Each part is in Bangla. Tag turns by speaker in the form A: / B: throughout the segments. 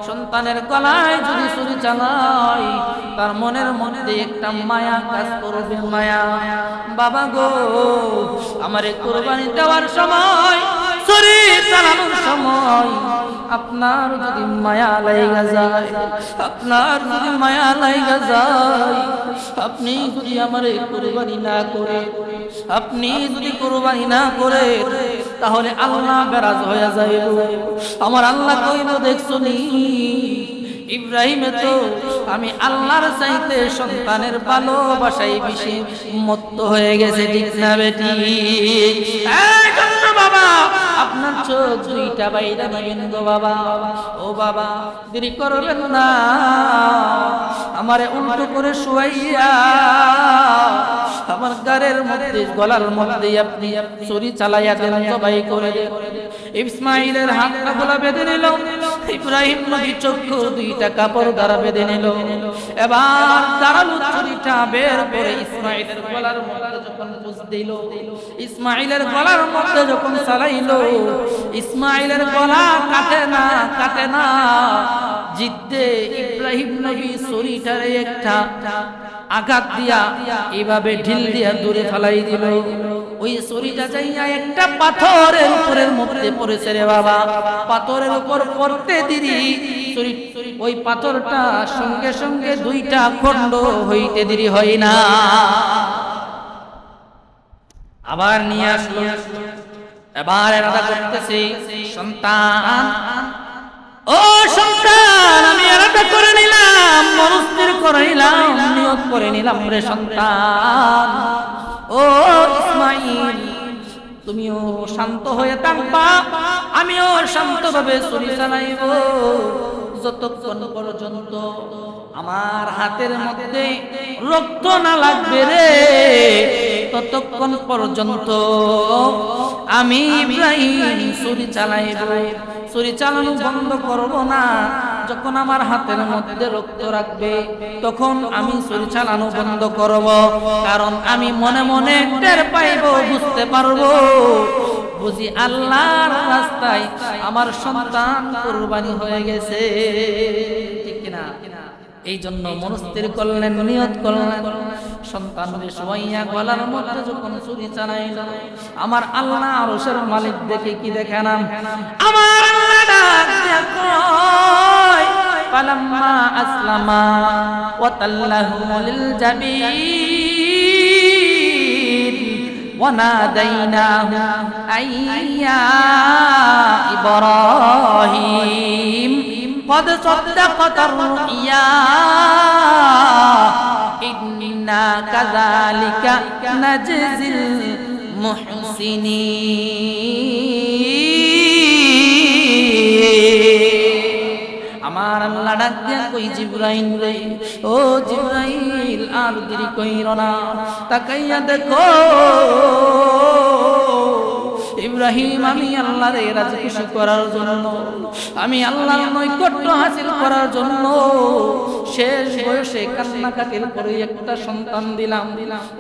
A: সন্তানের গলায় যদি ছুরি চালাই তার মনের মধ্যে একটা মায়া কাজ করবে, মায়া। বাবা গো, আমারে কুরবানি দেওয়ার সময়, ছুরি চালানোর সময় আপনার যদি মায়া লাগা যায়, আপনার যদি মায়া লাগা যায়, আপনি যদি আমারে কুরবানি না করে, আপনি যদি কুরবানি না করে, তাহলে আল্লাহ বেরাজ হয়ে যায়। আমার আল্লাহ কইল, দেখছনি ইব্রাহিমে তো আমি আল্লাহর চাইতে সন্তানের ভালোবাসায় বেশি মত্ত হয়ে গেছে, ঠিক না বেটি? বাবা, আপনার চোখ দুইটা বাইরে নেবেন গো বাবা। ও বাবা, দেরি করবেন না, আমারে উল্টো করে শুয়াইয়া আমার গারের মধ্যে, গলার মধ্যে আপনি ছুরি চালাইয়া দেন, জবাই করে দেন। ইসমাইলের হাতটা গলা বেঁধে নিল, ইব্রাহিম নবী চক্ষু দুইটা কাপড় দ্বারা বেঁধে নিল। এবার দাঁড়ালো, ছুরিটা বের করে ইসমাইলের গলার মধ্যে যখন পুষ দিল, ইসমাইলের গলার মধ্যে যখন চালাইলো, ইসমাইলের গলা কাটে না, কাটে না। জিদ্দে ইব্রাহিম নবী ছুরিটারে একটা আঘাত দিয়া এইভাবে ঢিল দিয়া দূরে ফেলাই দিল। ওই ছুরিটা যাইয়া একটা পাথরের উপরের মধ্যে পড়েছে রে বাবা। পাথরের উপর পড়তে দেরি, ওই পাথরটা সঙ্গে সঙ্গে দুইটা খণ্ড হইতে দেরি হয় না। আবার নিয়ে আসলো, এবার এরাদা করতেছে, সন্তান, ও সন্তান, আমি এরাদা করে নিলাম, মনস্থির করে নিলাম, নিয়ত করে নিলাম রে সন্তান, ও ইসমাইল, তুমিও শান্ত হয়ে থাকবা, আমিও শান্তভাবে ছুরি চালাইব, যতক্ষণ পর্যন্ত আমার হাতের মধ্যে রক্ত না লাগবে রে, ততক্ষণ পর্যন্ত আমি ইব্রাহিম ছুরি চালাইব, ছুরি চালানো বন্ধ করব না। যখন আমার হাতের মধ্যে রক্ত রাখবে, তখন আমি ছুরি চালানো বন্ধ করব, কারণ আমি মনে মনে টের পাইব, বুঝতে পারবো, বুঝি আল্লাহর রাস্তায় আমার সন্তান কুরবানি হয়ে গেছে, ঠিক কিনা? এই জন্য মনস্থির করলেন, নিয়ত করলেন, সন্তানের সবাইয়া গলার মধ্যে যখন ছুরি চালাইল, আমার আল্লাহ আরশের মালিক দেখে কি দেখে না, আমার আল্লাহ ডাক দিয়া কয়, ফালাম্মা আসলামা ওয়া তাল্লাহু লিল জাবিন ওয়া নাদাইনাহু আইয়া ইব্রাহিম قد صدقت الرؤيا إنا كذلك نجزي المحسنين। আমার আল্লাহ ডাক দিয়া কই, জিবরাইল রে, ও জিবরাইল, আর দেরি কইরো না, তাকাইয়া দেখো ইব্রাহিম, আমি আল্লাহরে রাজি খুশি করার জন্য, আমি আল্লাহর নৈকট্য হাসিল করার জন্য শেষ বয়সে কান্নাকাটির পরে একটা সন্তান দিলাম,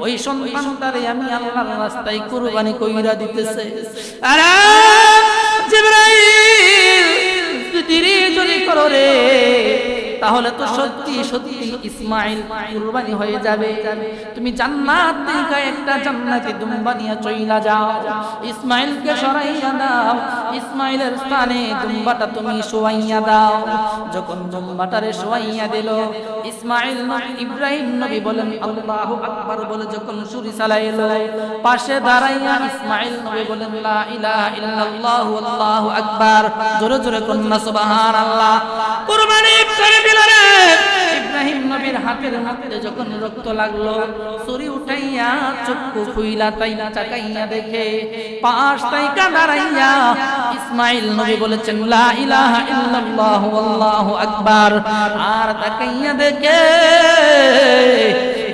A: ওই সন্তানটারে আমি আল্লাহর রাস্তায় কুরবানি কইরা দিতেছে। আরে জিবরাইল, দেরি যদি করো রে, তাহলে তো সত্যি সত্যি ইসমাইল কুরবানি হয়ে যাবে। তুমি জান্নাত থেকে একটা জান্নাতি দুম্বা নিয়ে চইলা যাও, ইসমাইলকে সরাইয়া দাও, ইসমাইলের স্থানে দুম্বাটা তুমি শোয়াইয়া দাও। যখন দুম্বাটারে শোয়াইয়া দিল, ইসমাইল নবী, ইব্রাহিম নবী বলেন আল্লাহু আকবার বলে যখন ছুরি চালাইলো, পাশে দাঁড়াইয়া ইসমাইল নবী বলেন লা ইলাহা ইল্লাল্লাহু আল্লাহু আকবার, জোরে জোরে কন্যা সুবহানাল্লাহ। কুরবানি করে দিল রে। ইব্রাহিম নবীর হাতের মধ্যে যখন রক্ত লাগলো, ছুরি উঠাইয়া চক্ষু খুইলা তাইনা তাকাইয়া দেখে, পাশ তাইকা দাঁড়াইয়া ইসমাইল নবী বলেছেন লা ইলাহা ইল্লাল্লাহু আল্লাহু আকবার, আর তাকাইয়া দেখে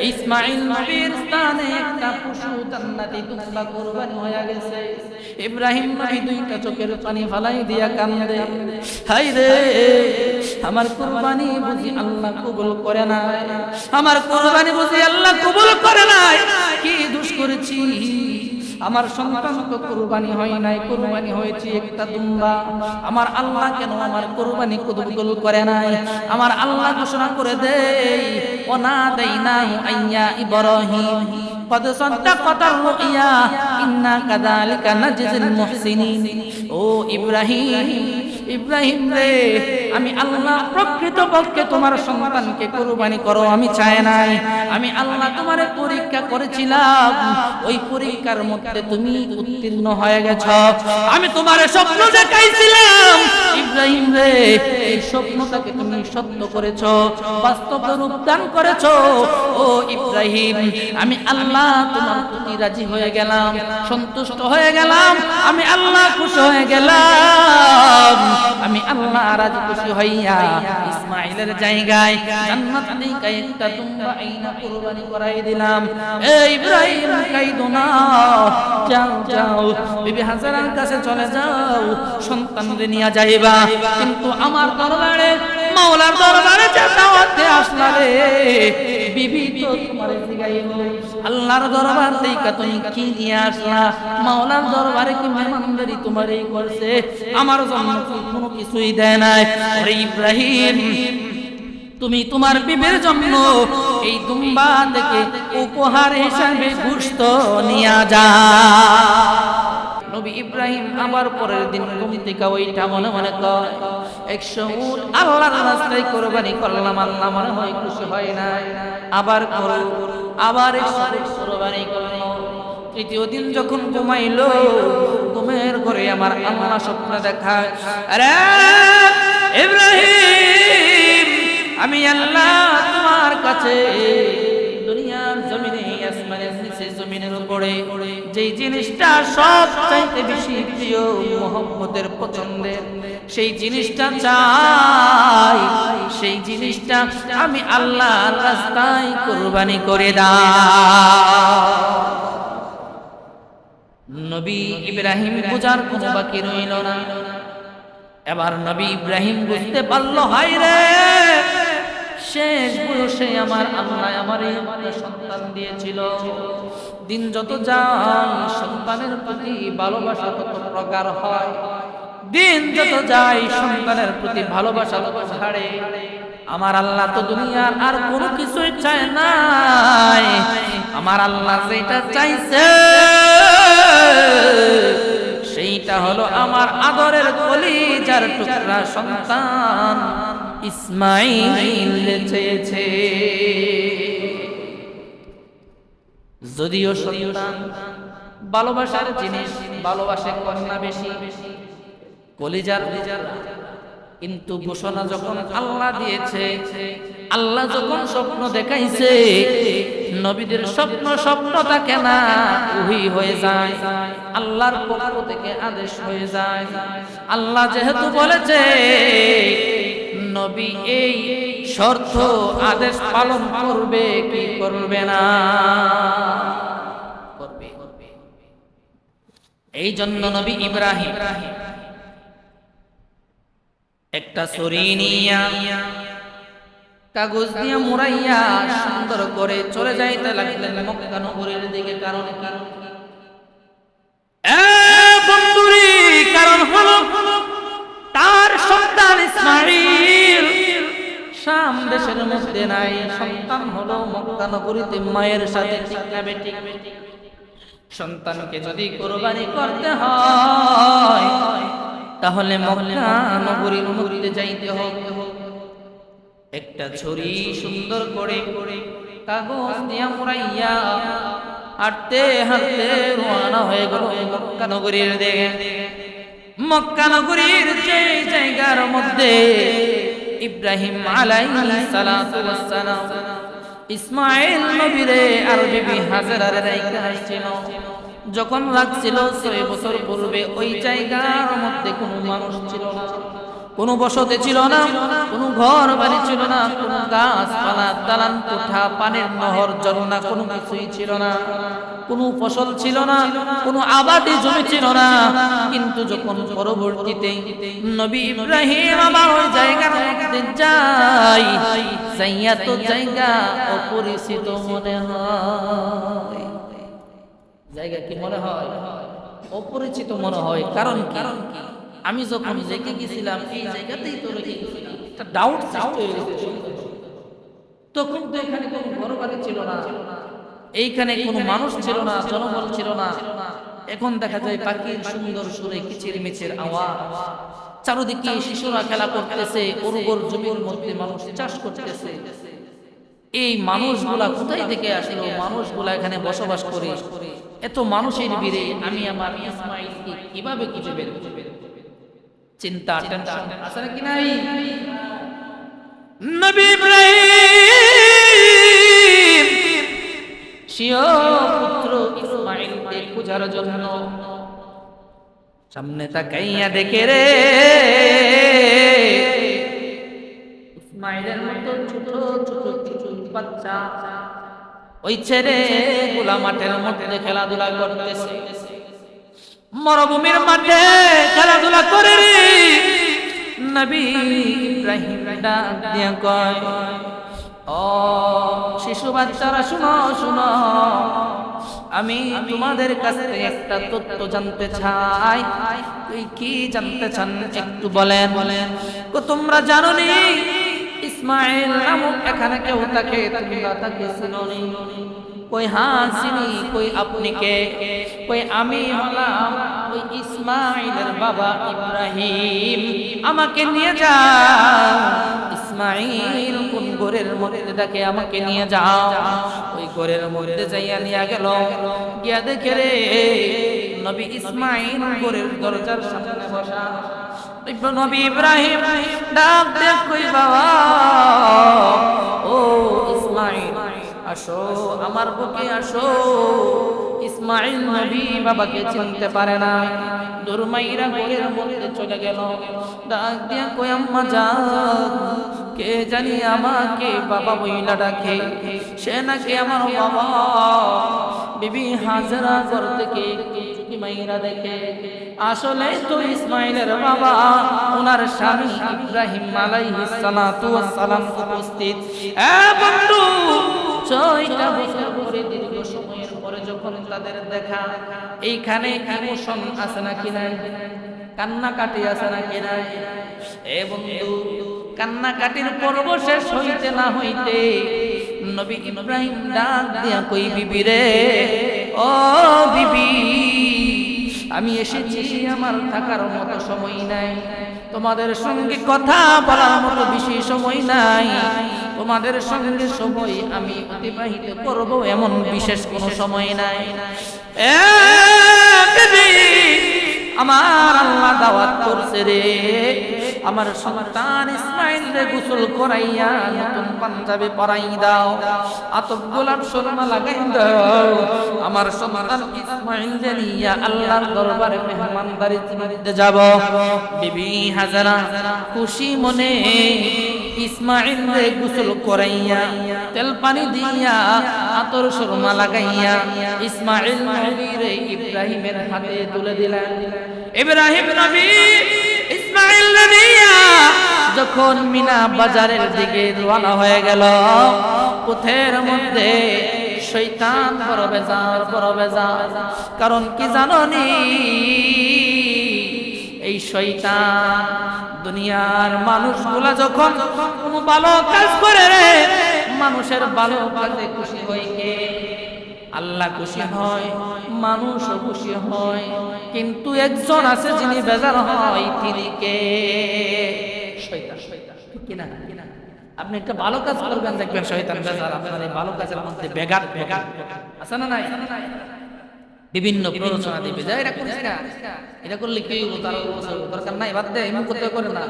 A: ইসমাইল নবীর স্থানে একটা পশু জান্নাতি দুম্বা কুরবানি হয়ে গেছে। ইব্রাহিম নবী দুইটা চোখের পানি ফালাই দিয়া কান্দে, হায় রে, আমার কুরবানি বুঝি আল্লাহ কবুল করে নাই, আমার কুরবানি বুঝি আল্লাহ কবুল করে নাই, কি দোষ করেছি, আমার সন্তান তো কুরবানি হয় নাই, কুরবানি হয়েছে একটা দুম্বা। আমার আল্লাহ কেন আমার কুরবানি কবুল করে নাই? আমার আল্লাহ ঘোষণা করে দেই, ওয়ানাদাইনাহু আইয়া ইব্রাহিম قد صدقت الرؤيا إنا كذلك نجزي المحسنين। ও ইব্রাহিম রে, আমি আল্লাহ প্রকৃত পক্ষে তোমার সন্তানকে কুরবানি করো আমি চাই নাই। আমি আল্লাহ তোমারে পরীক্ষা করেছিলাম, ওই পরীক্ষার মধ্যে তুমি উত্তীর্ণ হয়ে গেছো। আমি তোমারে স্বপ্ন দেখাইছিলাম ইব্রাহিম রে, এই স্বপ্নটাকে তুমি সত্য করেছো, বাস্তব রূপ দান করেছো। ও ইব্রাহিম, আমি আল্লাহ তোমার প্রতি রাজি হয়ে গেলাম, সন্তুষ্ট হয়ে গেলাম, আমি আল্লাহ খুশি হয়ে গেলাম। আমি আল্লাহ রাজি খুশি হইয়া ইসমাইলের জায়গায় জান্নাত থেকে একটা দুম্বা আইনা কুরবানি করাই দিলাম। এই ইব্রাহিম কাইদো না, যাও যাও বিবি হাজারার কাছে চলে যাও, সন্তানদের নিয়ে যাইবা। কিন্তু আমার দরবারে, মাওলার দরবারে যে দাওয়াতে আসলা রে বিবি, তো তোমারে জিগাইব আল্লাহর দরবার থেকে তুমি কি নিয়ে আসলা? মাওলার দরবারে কি মেহমানদারি তোমারই করছে? আমার জন্য কোনো কিছুই দেয় নাই। আরে ইব্রাহিম, তুমি তোমার বিবির জন্য এই দুম্বা থেকে উপহার হিসাবে গোশত নিয়ে যাও। নবী ইব্রাহিম আবার পরের দিন ঘুম থেকে ওইটা মনে মনে কয়, 100 উট আল্লাহর রাস্তায় কুরবানি করলাম, আল্লাহ মনে হয় খুশি হয় না, আবার করো, আবার 100 উট কুরবানি করলো। তৃতীয় দিন যখন ঘুমাইলো, ঘুমের ঘরে আমার আল্লাহ স্বপ্ন দেখায়, আরে ইব্রাহিম, আমি আল্লাহ তোমার কাছে দুনিয়ার জমিনে, আসমানের নিচে, জমিনের উপরে যেই জিনিসটা সবচাইতে বেশি প্রিয়, মুহাম্মদের পছন্দের, সেই জিনিসটা চাই, সেই জিনিসটা আমি আল্লাহর রাস্তায় কুরবানি করে দাও। নবী ইব্রাহিম বুঝার কোনো বাকি রইল না। এবার নবী ইব্রাহিম বুঝতে পারলো, হায় রে, শেষ বয়সে আমার আল্লাহ আমারে সন্তান দিয়েছিল। দিন যত যায় সন্তানের প্রতি ভালোবাসা তত প্রগাঢ় হয়, দিন যত যায় সন্তানের প্রতি ভালোবাসা তত হারে। আমার আল্লাহ তো দুনিয়ার আর কোনো কিছুই চায় নাই, আমার আল্লাহ যেটা চাইছে সেইটা হলো আমার আদরের কলিজার টুকরা সন্তান ইসমাইল চেয়েছে। যদিও সন্তান ভালোবাসার জিনিস, ভালোবাসে কন্যা বেশি, কলিজার, কিন্তু ঘোষণা যখন আল্লাহ দিয়েছে, আল্লাহ যখন স্বপ্ন দেখাইছে, নবীদের স্বপ্ন থাকে না, ওহী হয়ে যায়, আল্লাহর পক্ষ থেকে আদেশ হয়ে যায়। আল্লাহ যেহেতু বলেছে নবী এই শর্ত আদেশ পালন করবে কি করবে না, করবে। এই জন্য নবী ইব্রাহিম একটা ছড়ি নিয়া, কাগজ দিয়ে মুড়াইয়া সুন্দর করে চলে যাইতে লাগলেন মক্কা নগরীর দিকে। কারণ কারণ হলো তার সন্তান ইসমাইল শাম দেশের মধ্যে নাই, সন্তান হলো মক্কা নগরীতে মায়ের সাথে। ঠিক না বেঠিক? সন্তানকে যদি কুরবানি করতে হয় তাহলে মক্কা নগরীর মধ্যে যাইতে হবে। একটা ছড়ি সুন্দর করে কাগজ দিয়া মুড়াইয়া হাঁটতে হাঁটতে রওনা হয়ে গেল মক্কা নগরীর দিকে। মক্কা নগরীর যে জায়গার মধ্যে ইব্রাহিম আলাইহিস সালাতু ওয়াস সালাম ইসমাইল নবীরে আর বিবি হাজেরারে রাইখা আসছিল, যখন রাখছিল 6 বছর পূর্বে, ওই জায়গার মধ্যে কোনো মানুষ ছিল না, কোনো বসতি ছিল না, কোনো ঘর বাড়ি ছিল না, কোনো গাছপালা, দালান কোঠা, পানির নহর, ঝর্ণা, কোনো কিছুই ছিল না, কোনো ফসল ছিল না, কোনো আবাদি জমি ছিল না। কিন্তু যখন পরবর্তীতে নবী ইব্রাহিম আবার ওই জায়গার মধ্যে যায়, যাইয়া তো জায়গা অপরিচিত মনে হয়, জায়গা কি মনে হয়? অপরিচিত মনে হয়। কারণ আমি যখন জেগে গেছিলাম এই জায়গাতেই তো রেখে গেছিলাম, একটা ডাউট সৃষ্টি হয়ে গেছে। তখন তো এখানে কোনো ঘর বাড়ি ছিল না, এইখানে কোনো মানুষ ছিল না, জনবল ছিল না। এখন দেখা যায় পাখির সুন্দর সুরে কিচির মিচির আওয়াজ, চারদিকে শিশুরা খেলা করতেছে, উর্বর জমির মধ্যে মানুষ চাষ করতেছে। এই মানুষগুলা কোথায় থেকে আসলো? মানুষগুলা এখানে বসবাস করে, এত মানুষের ভিড়ে আমি আমার ইসমাঈলকে কিভাবে খুঁজে বের করব? চিন্তা, টেনশন আছে নাকি নাই? নবী ইব্রাহিম স্বীয় পুত্র ইসমাঈলকে খোঁজার জন্য সামনে তাকাইয়া দেখে রে ইসমাঈলের মতো ছোট ছোট কিছু বাচ্চা ওই ছেড়ে গুলা মাঠের মধ্যে খেলাধুলা করতেছে। মরুভূমির মাঠে খেলাধুলা করে নবী ইব্রাহিম ডাক দিয়া কয়, ও শিশু বাচ্চারা শুনো শুনো, আমি তোমাদের কাছ থেকে একটা তথ্য জানতে চাই। কি জানতে চান একটু বলেন। তোমরা জানো নি ইসমাঈল নামক এখানে কেউ থাকে? তোমরা তাকে চিনোনি? কই হ্যাঁ চিনি। কই আপনি কে? কই আমি হলাম ওই ইসমাঈলের বাবা ইব্রাহিম। আমাকে নিয়ে যাও। ইসমাঈল কোন ঘরের মধ্যে থাকে? আমাকে নিয়ে যাও। ওই ঘরের মধ্যে যাইয়া নিয়ে গেল। গিয়া দেখে রে নবী ইসমাঈল ঘরের দরজার সামনে বসা। নবী ইব্রাহিম ডাক দেখ, কই বাবা, ও ইসমাঈল আসো, আমার বুকে আসো। ইসমাঈল নবী বাবাকে চিনতে পারে না, দুরমাইরা ঘরের মধ্যে চলে গেল। ডাক দিয়া কই আম্মা জান, কে জানি আমাকে বাবা বইলা ডাকে, সে নাকি আমার বাবা। বিবি হাজরা ঘর থেকে চুকি মাইরা দেখে আসলে তো ইসমাঈলের বাবা, ওনার স্বামী ইব্রাহিম আলাইহিস সালাতু ওয়াস সালাম উপস্থিত। বন্ধু, 6টা বছর পরে দীর্ঘ সময়ের পরে যখন তাদের দেখা, এইখানে ইমোশন আছে নাকি নাই? কান্নাকাটি আছে নাকি নাই? বন্ধু, কান্নাকাটির পর্ব শেষ হইতে না হইতে নবী ইব্রাহিম ডাক দিয়া কই, বিবি রে, ও বিবি, আমি এসেছি, আমার থাকার মতো সময় নাই, তোমাদের সঙ্গে কথা বলার মতো বেশি সময় নাই, তোমাদের সঙ্গে সময় আমি অতিবাহিত করব এমন বিশেষ কোনো সময় নাই। আমার আল্লাহ দাওয়াত করছে রে, আমার সন্তান ইসমাঈল রে গোসল করাইয়া নতুন পাঞ্জাবি পরাই দাও, আতপ গোলাপ সুরমা লাগাই দাও। আমার সন্তান ইসমাঈল রে নিয়া আল্লাহর দরবারে মেহমানদারিতে মধ্যে যাব। বিবি হাজরা খুশি মনে ইসমাঈল রে গোসল করাইয়া তেল পানি দিয়া আতর সুরমা লাগাইয়া ইসমাঈল নবী রে ইব্রাহিমের হাতে তুলে দিলেন। ইব্রাহিম নবী ইসমাঈল নিয়া যখন মিনা বাজারের দিকে রওনা হয়ে গেল, পথের মধ্যে শয়তান বড় বেজার। কারণ কি জানোনি? এই শয়তান দুনিয়ার মানুষগুলা যখন কোনো ভালো কাজ করে রে, মানুষের ভালো কাজে খুশি হয় কে? আল্লাহ খুশি হয়, মানুষও খুশি হয়, কিন্তু একজন আছে যিনি বেজার হয়, তিনি কে? শয়তান। ঠিক কিনা? আপনি একটা ভালো কাজ করবেন, দেখবেন শয়তান বেজার, আপনার এই ভালো কাজের মধ্যে বেগাত আছে না নাই? বিভিন্ন প্ররোচনা দিবে, যা এটা করিস না, এটা করলে কি হইব, তার দরকার নাই, বাদ দে, এমন করতে করে না,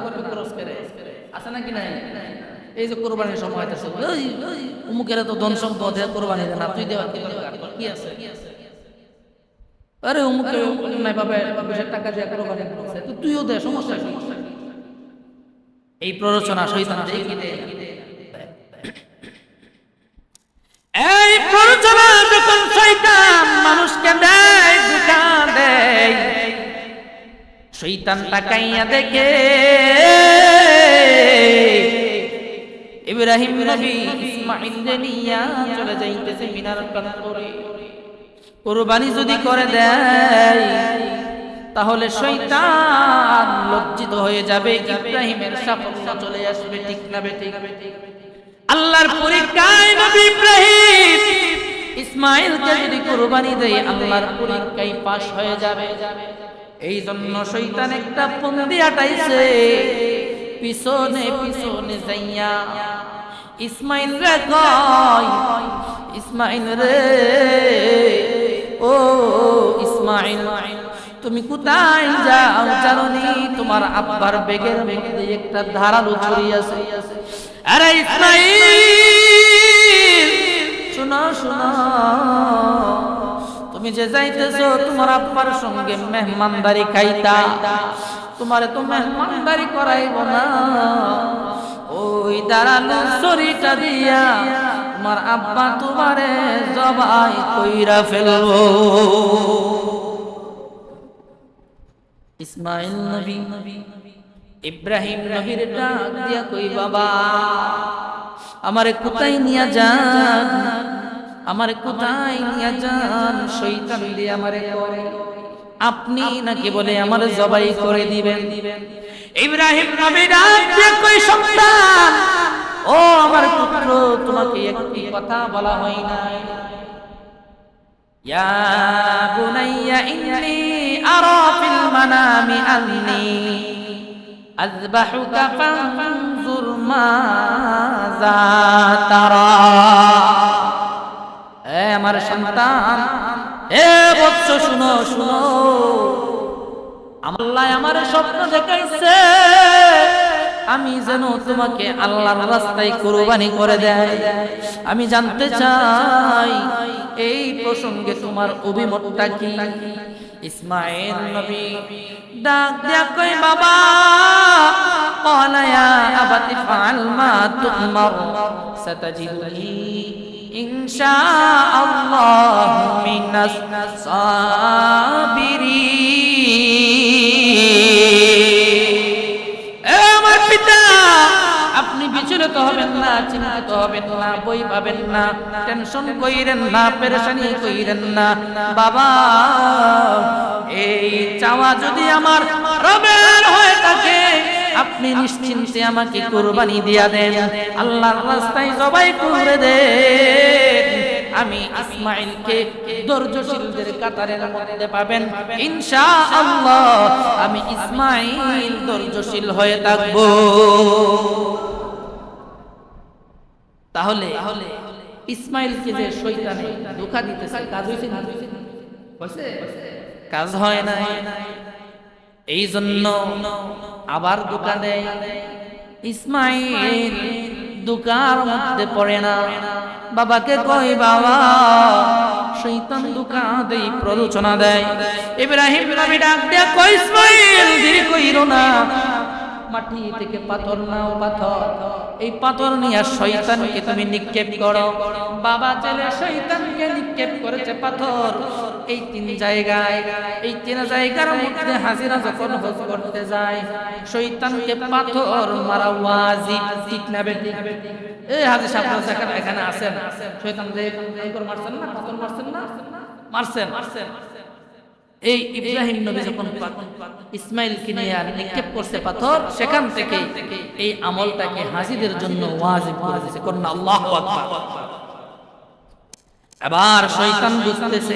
A: আছে নাকি নাই? এই যে কোরবানির সময় আছে, অমুকের তো ধন সম্পদ কোরবানি দেয় না, তুই দেওয়ার কি আছে? আরে অমুকে নাই পাবে, টাকা দিয়ে কোরবানি করছে, তুইও দে, সমস্যা কি? এই প্ররোচনা শয়তান দেয় কি দেয়? এই প্ররোচনা যখন শয়তান মানুষকে দেয়, ধোঁকা দেয়, শয়তান তাকাইয়া দেখে ইব্রাহিম নবী ইসমাঈল নিয়া চলে যাইতেছে মিনার প্রান্তরে। কুরবানি যদি করে দেয় তাহলে শয়তান লজ্জিত হয়ে যাবে, ইব্রাহিমের সাফল্য চলে আসবে। ঠিক না বেঠিক? আল্লাহর পরীক্ষায় নবী ইব্রাহিম ইসমাঈলকে যদি কুরবানি দেয় আল্লাহর পরীক্ষায় পাশ হয়ে যাবে। এই জন্য শয়তান একটা ফন্দি আটাইছে, পিছনে পিছনে যাইয়া ইসমাঈল রে কয়, ইসমাঈল রে, ও ইসমাঈল তুমি কোথায় যাও জানোনি? তোমার আব্বার বেগের মধ্যে একটা ধারালো ছুরি আছে। আরে ইসমাঈল শোনো শোনো, তুমি যে যাইতেছো তোমার আব্বার সঙ্গে মেহমানদারি খাইতা, তোমারে তো মেহমানদারি করাইব না, ওই ধারালো ছুরিটা দিয়া তোমার আব্বা তোমারে জবাই কইরা ফেলবো। ইসমাঈল নবী ইব্রাহিম নবীর ডাক দিয়া কই, বাবা আমারে কোথায় নিয়া যান, আমারে কোথায় নিয়া যান? শয়তান দিয়ে আমারে করে, আপনি নাকি বলে আমারে জবাই করে দিবেন। ইব্রাহিম নবী ডাক দিয়া কই, সন্তান ও আমার পুত্র, তোমাকে একটি কথা বলা হয় নাই? ইয়া বুনাইয়া ইন্নী আরা ফিল মানামি আন্নী আযবাহুকা ফানজুর মাযা তারা। এ আমার সন্তান, এ বৎস শুনো শুনো, আল্লাহ আমার স্বপ্ন দেখাইছে আমি যেন তোমাকে আল্লাহর রাস্তায় কুরবানি করে দেয়। আমি জানতে চাই এই প্রসঙ্গে তোমার অভিমতটা কি? ইসমাঈল নবী ডাক দিয়া কই, বাবা ক্বালা ইয়া আবাতি ফাআল মা তু'মার সাতাজিদুনি ইনশাআল্লাহু মিনাস সাবিরিন। এ আমার পিতা, আপনি বিচলিত হবেন না, চিন্তিত হবেন না, বই পাবেন না, টেনশন কইরেন না, পেরেশানি কইরেন না। বাবা এই চাওয়া যদি আমার রবের হয়ে থাকে, আপনি নিশ্চিন্তে আমাকে কুরবানি দিয়া দেন, আল্লাহর রাস্তায় জবাই করে দেন। আমি ইসমাঈলকে ধৈর্যশীলদের কাতারের মধ্যে পাবেন ইনশাআল্লাহ। আমি ইসমাঈল ধৈর্যশীল হয়ে থাকব। তাহলে ইসমাঈলকে যে শয়তানে ধোঁকা দিতেছে, কাজ হইছে না? হইছে? কাজ হয় না। এই জন্য আবার ধোঁকা দেয়। ইসমাঈল ধোঁকার মধ্যে পড়ে না, বাবাকে কই, বাবা শয়তান ধোঁকা দেই, প্ররোচনা দেয়। ইব্রাহিম নবী ডাক দিয়া কই, ইসমাঈল দেরি কইরো না, মাটি থেকে পাথর নাও, পাথর, এই পাথর নিয়ে শয়তানকে তুমি নিক্ষেপ করো। বাবা ছেলে শয়তানকে নিক্ষেপ করেছে পাথর এই তিন জায়গায়। এই তিন জায়গার মধ্যে হাজিরা যখন হজ করতে যায়, শয়তানকে পাথর মারা ওয়াজিব। ঠিক না বেঠিক? এই হাজি সাহেব এখানে আছেন, শয়তান মারছেন না, পাথর মারছেন না, মারছেন। এই ইব্রাহিম নবী যখন ইসমাঈলকে নিয়ে নিক্ষেপ করছে পাথর, সেখান থেকে এই আমলটাকে হাজিদের জন্য ওয়াজিব করে দিয়েছে। করুন আল্লাহু আকবার। এবার শয়তান বুঝতেছে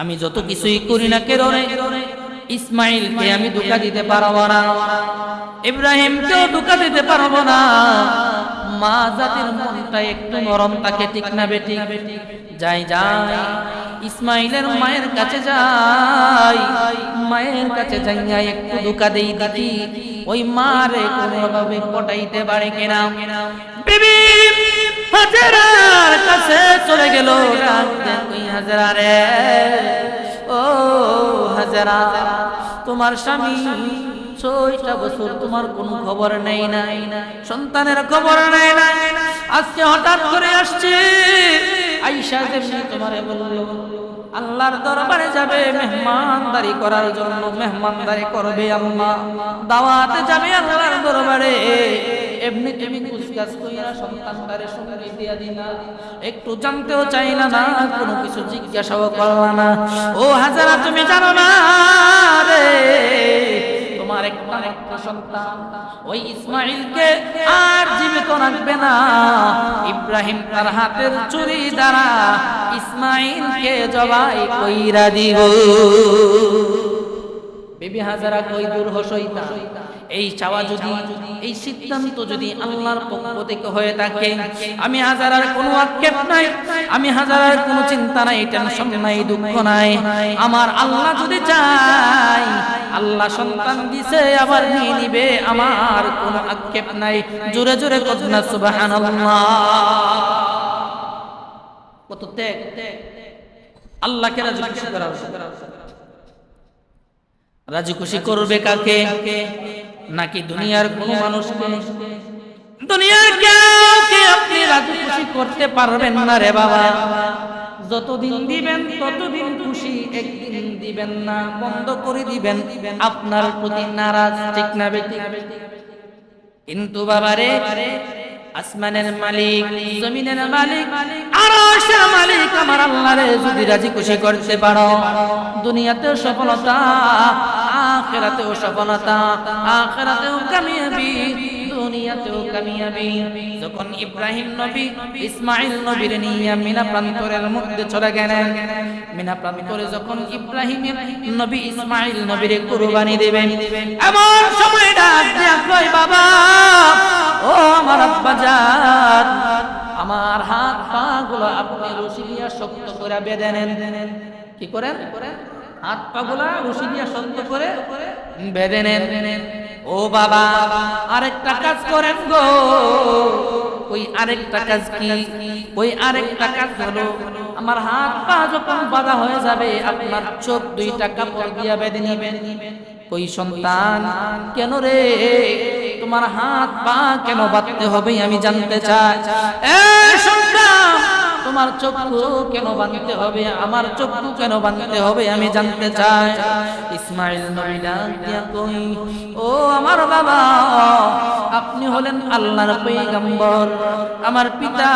A: আমি যত কিছুই করি না কেন ইসমাঈলকে আমি ধোঁকা দিতে পারবো না, ইব্রাহিমকেও ধোঁকা দিতে পারবো না। মা জাতির মনটা একটু নরম থাকে, ঠিক না বেঠিক? যাই ইসমাঈলের মায়ের কাছে যাই, মায়ের কাছে যাইয়া একটু ধোঁকা দেই, দেখি ওই মারে কোনোভাবে পটাইতে পারে কিনা। বিবি হাজেরার কাছে চলে গেল, ওই হাজেরা রে, ও হাজেরা, তোমার স্বামী 6টা বছর তোমার কোনো খবর নেই, সন্তানের খবর নেই, আজকে হঠাৎ করে আসছে। আয়েশা যেমনি তোমারে বলল আল্লাহর দরবারে যাবে মেহমানদারি করার জন্য, মেহমানদারি করবে আম্মা, দাওয়াতে যাবে আল্লাহর দরবারে, এমনি তুমি কুচকাজ কইরা সন্তানটারে সঙ্গে দিয়া দিলা, একটু জানতেও চাইলা না, কোনো কিছু জিজ্ঞাসাও করলা না। ও হাজারা তুমি জানো না রে, তোমার একটা মাত্র সন্তান ওই ইসমাঈলকে আর জীবিত রাখবে না। ইব্রাহিম তার হাতের ছুরি দ্বারা ইসমাঈলকে জবাই কইরা দিব। বিবি হাজারা কই দূর হইতা, এই চাওয়া যদি, এই সিদ্ধান্ত যদি আল্লাহর পক্ষ থেকে হয়ে থাকে, আমি হাজারার কোনো আক্ষেপ নাই, আমি হাজারার কোনো চিন্তা নাই, টেনশন নাই, দুঃখ নাই। আমার আল্লাহ যদি চায়, আল্লাহ সন্তান দিছে আবার নিয়ে নিবে, আমার কোনো আক্ষেপ নাই। জোরে জোরে কন্যা সুবহানাল্লাহ। কত ত্যাগ আল্লাহকে রাজি খুশি করা। রাজি খুশি করবে কাকে? নাকি দুনিয়ার কোন মানুষকে? দুনিয়ার কাউকে আপনি রাজি খুশি করতে পারবেন না রে বাবা। যতদিন দিবেন ততদিন খুশি, একদিন দিবেন না বন্ধ করে দিবেন, আপনার প্রতি নারাজ, ঠিক না বেঠিক? কিন্তু বাবারে, আসমানের মালিক, জমিনের মালিক, আরশের মালিক আমার আল্লাহরে যদি রাজি খুশি করতে পারো, দুনিয়াতেও সফলতা, আখিরাতেও সফলতা, আখিরাতেও কামিয়াবি, দুনিয়াতেও কামিয়াবি। যখন ইব্রাহিম নবী ইসমাঈল নবীর নিয়ে মিনা প্রান্তরের মধ্যে চলে গেলেন, মিনা প্রান্তরে যখন ইব্রাহিম নবী ইসমাঈল নবীর কুরবানি দিবেন, এমন সময় ডাক দিয়া কয়, বাবা ও আমার আব্বাজান, আমার হাত পা গুলো আপনি রশি দিয়া শক্ত করে বেঁধে নেন। কি করেন? হাত পা গুলা রশি দিয়া শক্ত করে বেঁধে নেন। ও বাবা, আরেকটা কাজ করেন গো। ওই আরেকটা কাজ কি? ওই আরেকটা কাজ হলো, আমার হাত পা যখন বাঁধা হয়ে যাবে, আপনার চোখ দুইটা কাপড় দিয়া বেঁধে নিবেন। কই সন্তান, কেন রে তোমার হাত পা কেন বাঁধতে হবে আমি জানতে চাই। এ সন্তান, তোমার চক্ষু কেন বাঁধতে হবে, আমার চক্ষু কেন বাঁধতে হবে আমি জানতে চাই। ইসমাঈল নবী ডাক দিয়া কই, ও আমার বাবা, আপনি হলেন আল্লাহর পয়গম্বর। আমার পিতা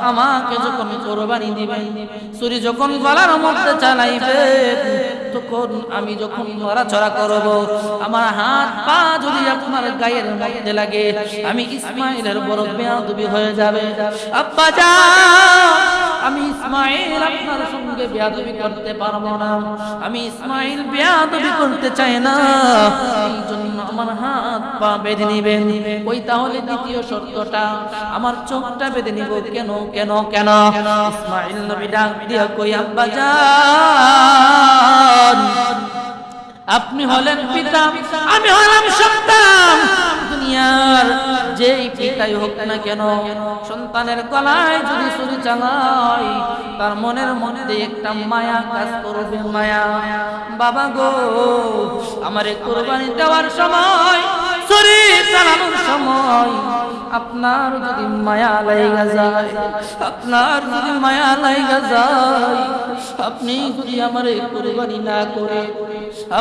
A: আমাকে যখন কুরবানি দিবেন, ছুরি যখন গলার মধ্যে চালাইবেন, তখন আমি যখন নড়াচড়া করব, আমার হাত পা যদি আপনার গায়ের মধ্যে লাগে, আমি ইসমাঈলের বড় বেয়াদবি হয়ে যাবে। আব্বা যান, আমি ইসমাঈল আপনার সঙ্গে বেয়াদবি করতে পারবো না, আমি ইসমাঈল বেয়াদবি করতে চাই না, এই জন্য আমার হাত পা বেঁধে নিবেন। ওই তাহলে দ্বিতীয় শর্তটা, আমার চোখটা বেঁধে নিব কেন? কেন কেন? ইসমাঈল নবী ডাক দিয়া কই, আব্বা যান, আপনি হলেন পিতা, আমি হলাম সন্তান। দুনিয়ার যেই পিতাই হোক না কেন, সন্তানের গলায় যদি ছুরি চালায়, তার মনের মধ্যে একটা মায়া কাজ করবে, মায়া। বাবা গো, আমারে কুরবানি দেওয়ার সময়, ছুরি চালানোর সময় আপনার যদি মায়া লাইগা যায়, আপনার যদি মায়া লাইগা যায়, আপনি যদি আমারে কুরবানি না করে,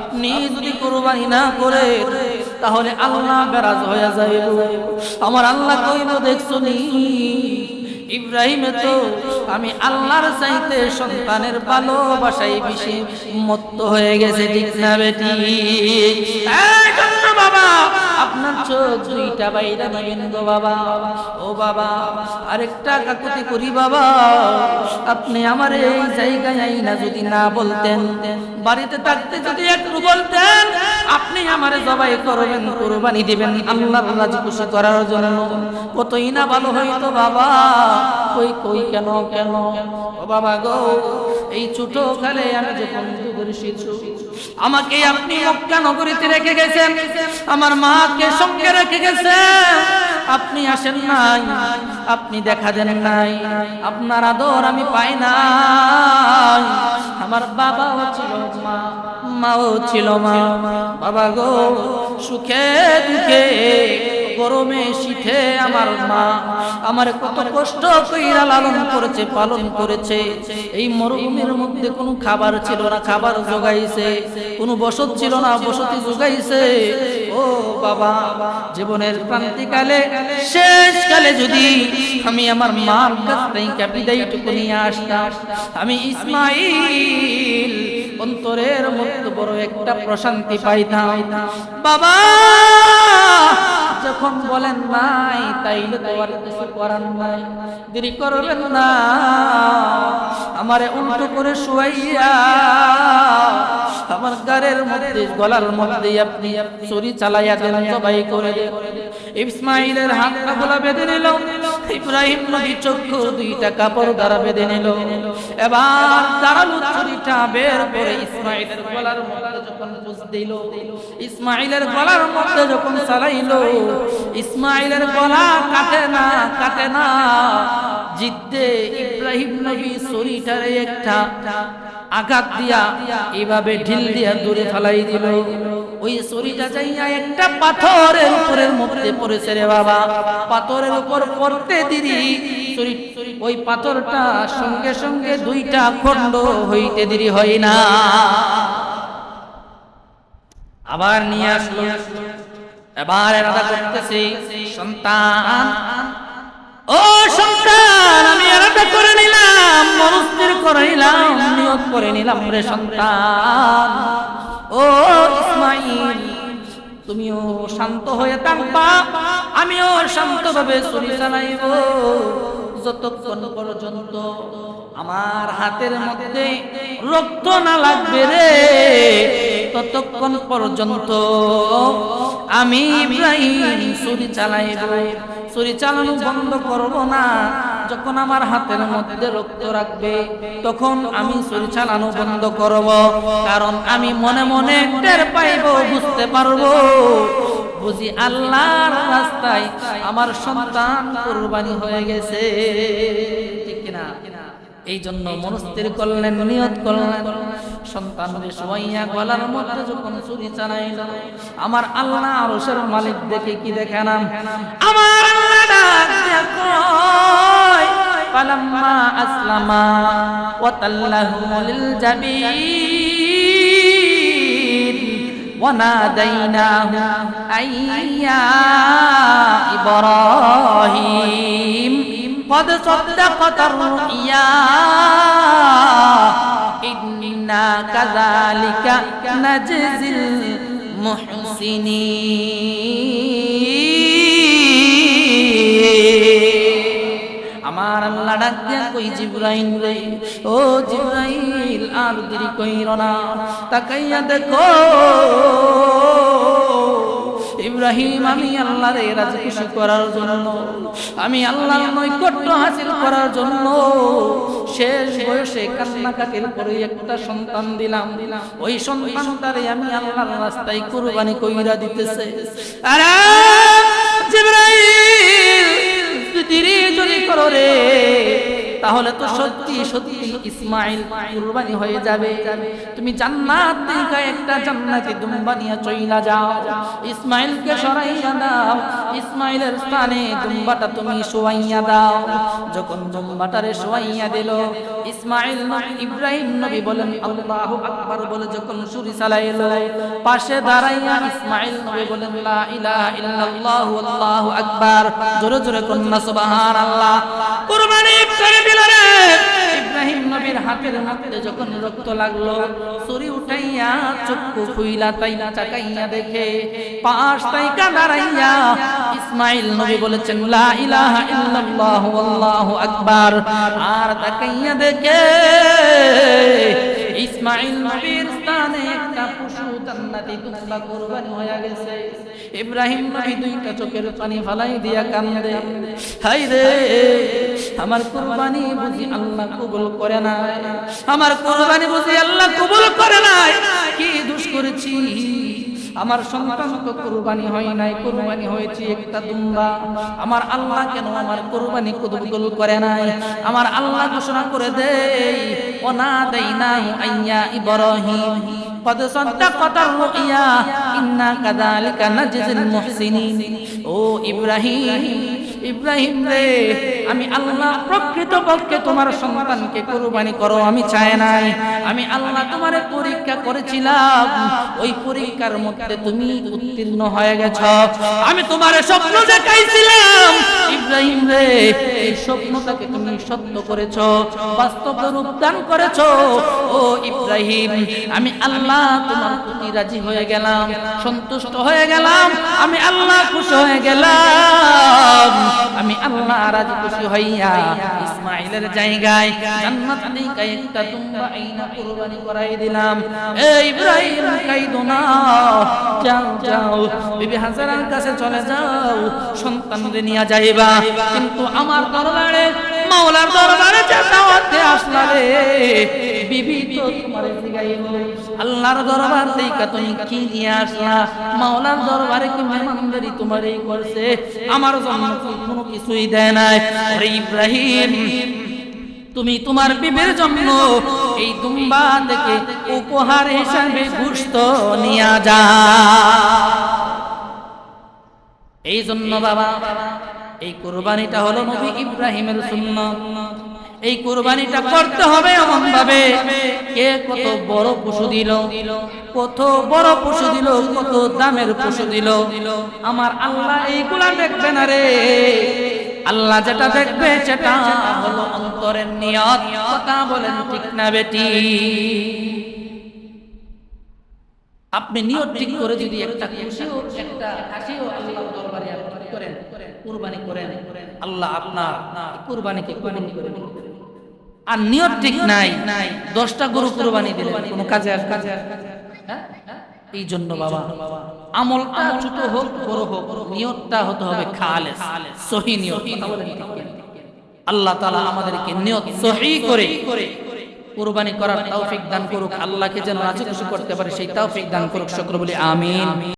A: আপনি যদি কুরবানি না করে, তাহলে আল্লাহ বেরাজ হয়ে যাবে। আমার আল্লাহ কইব, দেখছনি ইব্রাহিমে তো আমি আল্লাহর চাইতে সন্তানের ভালোবাসায় বেশি মত্ত হয়ে গেছে, ঠিক না বেটি? বাবা, আপনার চোখ দুইটা বাইরে নিবেন গো বাবা। ও বাবা, আরেকটা কাকুতি করি বাবা, আপনি আমার এই জায়গায় আইনা যদি না বলতেন, বাড়িতে থাকতে যদি একটু বলতেন, আপনি আমারে জবাই করবেন, কুরবানি দিবেন আল্লাহর রাজি খুশি করার জন্য, কতই না ভালো হইতো বাবা। কই কই কেন কেন? ও বাবা গো, এই ছোট কালে আমি যখন দুধের শিশু, আমাকে আপনি মক্কা নগরীতে রেখে গেছেন, আমার মাকে সঙ্গে রেখে গেছেন, আপনি আসেন নাই, আপনি দেখা দেন নাই, আপনার আদর আমি পাই নাই। আমার বাবাও ছিল মা, মাও ছিল মা। বাবা গো, সুখে দুঃখে গরমে শীতে আমার মা আমার কত কষ্ট কইরা লালন করেছে, পালন করেছে। এই মরুভূমির মধ্যে কোনো খাবার ছিল না, খাবার জোগাইছে। কোনো বসত ছিল না, বসতি জোগাইছে। ও বাবা, জীবনের ক্রান্তিকালে শেষকালে যদি আমি আমার মার কাছ থেকে বিদায়টুকু নিয়ে আসতাম, আমি ইসমাইল অন্তরের মধ্যে বড় একটা প্রশান্তি পাইতাম। বাবা যখন বলেন নাই, তাইলে তো আর কিছু করার নাই, দেরি করবেন না। আমারে উল্টো করে শুয়াইয়া আমার গারের মধ্যে গলার মধ্যে আপনি ছুরি চালাইয়া দেন, জবাই করে দেন। ইসমাইলের হাতটা গোলা বেঁধে নিল। ইব্রাহিম নবী চক্ষু দুইটা কাপড় দ্বারা বেঁধে নিল। এবার দাঁড়ালো, ছুরিটা বের করে ইসমাইলের গলার মধ্যে যখন পুষ দিল, ইসমাইলের গলার মধ্যে যখন চালাইলো, ইসমাইলের গলা কাটে না, কাটে না। জিদ্দে ইব্রাহিম নবী ছুরিটারে একটা আঘাত দিয়া এইভাবে ঢিল দিয়া দূরে ফেলাই দিল। ওই ছুরিটা যাইয়া একটা পাথরের উপরের মধ্যে পড়েছে রে বাবা। পাথরের উপর পড়তে দিদি ওই পাথরটা সঙ্গে সঙ্গে দুইটা খণ্ড হইতে দেরি হয় না। আবার নিয়ে আসলো। এবার এরাদা করতেছে, সন্তান ও সন্তান, আমি এরাদা করে নিলাম, মনস্থির করে নিলাম, নিয়ত করে নিলাম রে সন্তান। ও ইসমাইল, তুমিও শান্ত হয়ে থাকবা, আমিও শান্তভাবে ছুরি চালাইব। যতক্ষণ পর্যন্ত আমার হাতের মধ্যে রক্ত না লাগবে রে, ততক্ষণ পর্যন্ত আমি ইব্রাহিম ছুরি চালাইব। ছুরি চালানো বন্ধ করব না। যখন আমার হাতের মধ্যে রক্ত রাখবে, তখন আমি ছুরি চালানো বন্ধ করব। কারণ আমি মনে মনে টের পাইব, বুঝতে পারবো, বুঝি আল্লাহর রাস্তায় আমার সন্তান কুরবানি হয়ে গেছে, ঠিক কিনা? এই জন্য মনস্থির করলেন, নিয়ত করলেন। সন্তানরে শোয়াইয়া গলার মধ্যে যখন ছুরি চালাইল, আমার আল্লাহ আরশের মালিক দেখে কি দেখে না, আমার আল্লাহ ডাক দিয়া কয়, ফালাম্মা আসলামা ওয়া তাল্লাহু লিল জাবিন ওয়া নাদাইনাহু আইয়া ইব্রাহিম قد صدقت الرؤيا إنا كذلك نجزي المحسنين। আমার আল্লাহ ডাক দিয়া কই, জিবরাইল রে, ও জিবরাইল, আর দেরি কইরো না, তাকাইয়া দেখো ইব্রাহিম আমি আল্লাহর রাজি খুশি করার জন্য, আমি আল্লাহর নৈকট্য হাসিল করার জন্য শেষ বয়সে কান্নাকাটির পরে একটা সন্তান দিলাম। ওই সন্তানটারে আমি আল্লাহর রাস্তায় কুরবানি কইরা দিতেছে। আরে জিবরাইল, দেরি যদি করো রে, তাহলে তো সত্যি সত্যি ইসমাইল কুরবানি হয়ে যাবে। তুমি জান্নাত থেকে একটা জান্নাতি দুম্বা নিয়ে চইলা যাও, ইসমাইলকে সরাইয়া দাও, ইসমাইলের স্থানে দুম্বাটা তুমি শোয়াইয়া দাও। যখন দুম্বাটারে শোয়াইয়া দিল, ইসমাইল ইব্রাহিম নবী বলেন আল্লাহু আকবার বলে যখন ছুরি চালাইলো, পাশে দাঁড়াইয়া ইসমাইল নবী বলেন লা ইলাহা ইল্লাল্লাহু আল্লাহু আকবার, জোরে জোরে কন্যা সুবহানাল্লাহ। কুরবানি করে দিল রে। ইব্রাহিম নবীর হাতের মধ্যে যখন রক্ত লাগলো, ছুরি উঠাইয়া চক্ষু খুইলা তাইনা চাকাইয়া দেখে, পাশ তাইকা দাঁড়াইয়া ইসমাইল নবী বলেছেন লা ইলাহা ইল্লাল্লাহু আল্লাহু আকবার। আর তাকাইয়া দেখে ইসমাইল নবীর স্থানে একটা পশু জান্নাতি দুম্বা কুরবানি হয়ে গেছে। ইব্রাহিম নবী দুইটা চোখের পানি ফালাই দিয়া কান্দে, হাই রে, আমার কুরবানি বুঝি আল্লাহ কবুল করে নাই, আমার কুরবানি বুঝি আল্লাহ কবুল করে নাই। কি দোষ করেছি? আমার সন্তান তো কুরবানি হয় নাই, কুরবানি হয়েছে একটা দুম্বা। আমার আল্লাহ কেন আমার কুরবানি কবুল করে নাই? আমার আল্লাহ ঘোষণা করে দেই, ওয়া নাদাইনাহু আইয়া ইব্রাহিম قد صدقت الرؤيا ইন্না কাযালিকা নাজিজিল মুহসিনিন। ও ইব্রাহিম রে, আমি আল্লাহ প্রকৃতপক্ষে তোমার সন্তানকে কুরবানি করো আমি চাই নাই। আমি আল্লাহ তোমারে পরীক্ষা করেছিলাম, ওই পরীক্ষার মধ্যে তুমি উত্তীর্ণ হয়ে গেছো। আমি তোমারে স্বপ্ন দেখাইছিলাম ইব্রাহিম রে, এই স্বপ্নটাকে তুমি সত্য করেছো, বাস্তব রূপ দান করেছো। ও ইব্রাহিম, আমি আল্লাহ তোমার প্রতি রাজি হয়ে গেলাম, সন্তুষ্ট হয়ে গেলাম, আমি আল্লাহ খুশি হয়ে গেলাম। আমি আল্লাহ রাজি খুশি হইয়া ইসমাইলের জায়গায় জান্নাত থেকে একটা দুম্বা আইনা কুরবানি করাই দিলাম। এই ইব্রাহিম কাইদো না, যাও যাও বিবি হাজারার কাছে চলে যাও, সন্তানরে নিয়ে যাইবা। কিন্তু আমার দরবারে, মাওলার দরবারে যে দাওয়াতে আসলা রে বিবি, তো তোমারে জিগাইব আল্লাহর দরবার থেকে তুমি কি নিয়ে আসলা? মাওলার দরবারে কি মেহমানদারি তোমারই করছে? আমার জন্য কোনো কিছুই দেয় নাই। আরে ইব্রাহিম, তুমি তোমার বিবির জন্য এই দুম্বা থেকে উপহার হিসাবে গোশত নিয়ে যা। এই জন্য বাবা, এই কুরবানিটা হলো নবী ইব্রাহিমের সুন্নাত। এই কুরবানিটা করতে হবে এমন ভাবে, কে কত বড় পশু দিল, কত বড় পশু দিল, কত দামের পশু দিল, আমার আল্লাহ এইগুলা দেখবে না রে। আল্লাহ যেটা দেখবে সেটা হলো অন্তরের নিয়ত। কথা বলেন ঠিক না বেটি? আপনি নিয়ত ঠিক করে যদি একটা খুশিও, একটা হাসিও আল্লাহর দরবারে আপনি করেন, কুরবানি করেন, আল্লাহ আপনার কুরবানিকে কবুল করে নেবেন। আর নিয়ত ঠিক নাই, 10টা গরু কুরবানি দিলেন, কোনো কাজে আসবে? এই জন্য বাবা, আমলটা ছোট হোক বড় হোক, নিয়তটা হতে হবে খালেস, সহি নিয়ত। আল্লাহ তাআলা আমাদেরকে নিয়ত সহি করে কুরবানি করার তৌফিক দান করুক। আল্লাহকে যেন রাজি খুশি করতে পারে সেই তৌফিক দান করুক। সকলে বলি আমিন।